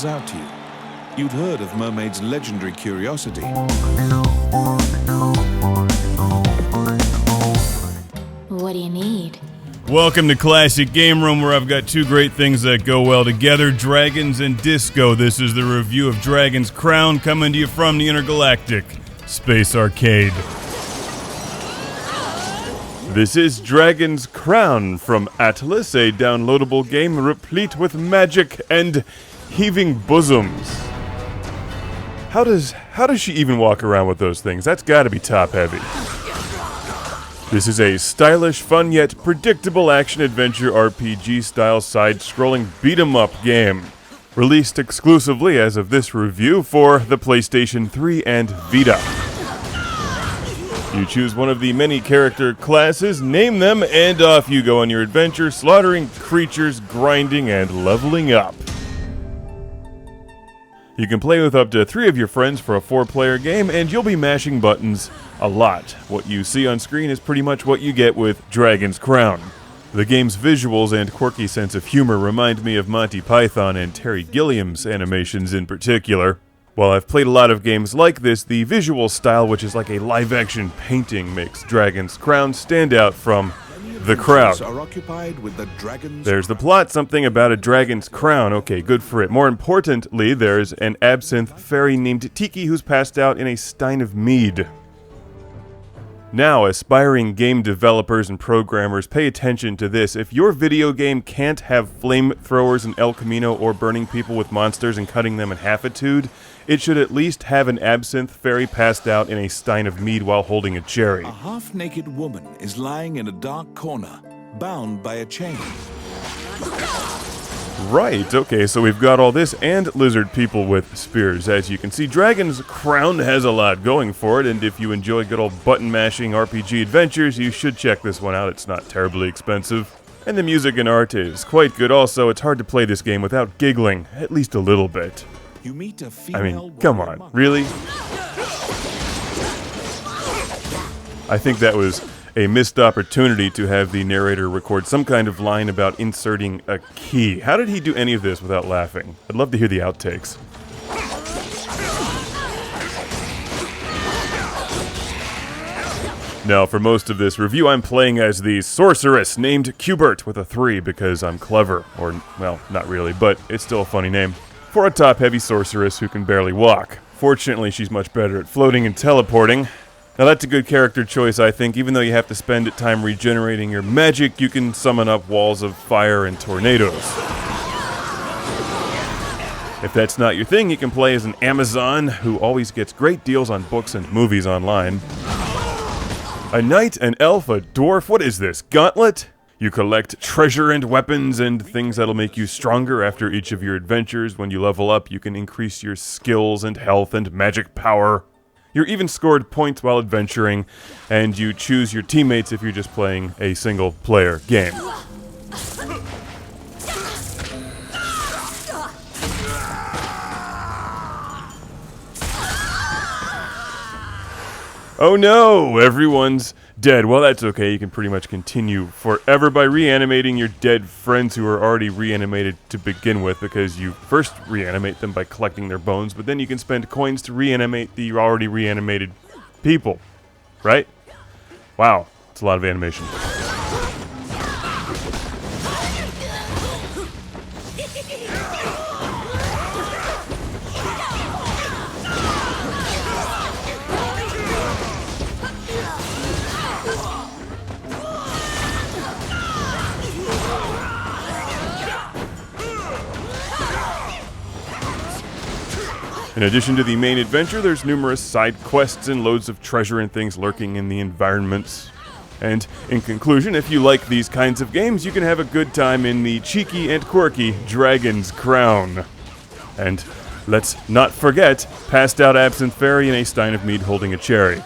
stands out to you? You'd heard of Mermaid's legendary curiosity. What do you need? Welcome to Classic Game Room, where I've got two great things that go well together, dragons and disco. This is the review of Dragon's Crown, coming to you from the intergalactic Space Arcade. This is Dragon's Crown from Atlus, a downloadable game replete with magic and heaving bosoms. How does she even walk around with those things? That's gotta be top-heavy. This is a stylish, fun, yet predictable action-adventure RPG-style side-scrolling beat-em-up game, released exclusively as of this review for the PlayStation 3 and Vita. You choose one of the many character classes, name them, and off you go on your adventure, slaughtering creatures, grinding, and leveling up. You can play with up to 3 of your friends for a 4-player game, and you'll be mashing buttons a lot. What you see on screen is pretty much what you get with Dragon's Crown. The game's visuals and quirky sense of humor remind me of Monty Python and Terry Gilliam's animations in particular. While I've played a lot of games like this, the visual style, which is like a live-action painting, makes Dragon's Crown stand out from the crowd. There's the plot, something about a dragon's crown. Okay, good for it. More importantly, there's an absinthe fairy named Tiki who's passed out in a stein of mead. Now, aspiring game developers and programmers, pay attention to this. If your video game can't have flamethrowers in El Camino or burning people with monsters and cutting them in half-itude, it should at least have an absinthe fairy passed out in a stein of mead while holding a cherry. A half-naked woman is lying in a dark corner, bound by a chain. Right, okay, so we've got all this and lizard people with spears. As you can see, Dragon's Crown has a lot going for it, and if you enjoy good old button-mashing RPG adventures, you should check this one out. It's not terribly expensive. And the music and art is quite good also. It's hard to play this game without giggling, at least a little bit. You meet a female I mean, come on, monk. really? I think that was a missed opportunity to have the narrator record some kind of line about inserting a key. How did he do any of this without laughing? I'd love to hear the outtakes. Now, for most of this review, I'm playing as the sorceress named Qbert with a 3 because I'm clever. Or, well, not really, but it's still a funny name. For a top-heavy sorceress who can barely walk. Fortunately, she's much better at floating and teleporting. Now that's a good character choice, I think. Even though you have to spend time regenerating your magic, you can summon up walls of fire and tornadoes. If that's not your thing, you can play as an Amazon who always gets great deals on books and movies online. A knight, an elf, a dwarf, what is this, Gauntlet? You collect treasure and weapons and things that'll make you stronger after each of your adventures. When you level up, you can increase your skills and health and magic power. You're even scored points while adventuring, and you choose your teammates if you're just playing a single-player game. Oh no! Everyone's dead. Well, that's okay. You can pretty much continue forever by reanimating your dead friends who are already reanimated to begin with, because you first reanimate them by collecting their bones, but then you can spend coins to reanimate the already reanimated people. Right? Wow. It's a lot of animation. In addition to the main adventure, there's numerous side quests and loads of treasure and things lurking in the environments. And in conclusion, if you like these kinds of games, you can have a good time in the cheeky and quirky Dragon's Crown. And let's not forget, passed out absinthe fairy in a stein of mead holding a cherry.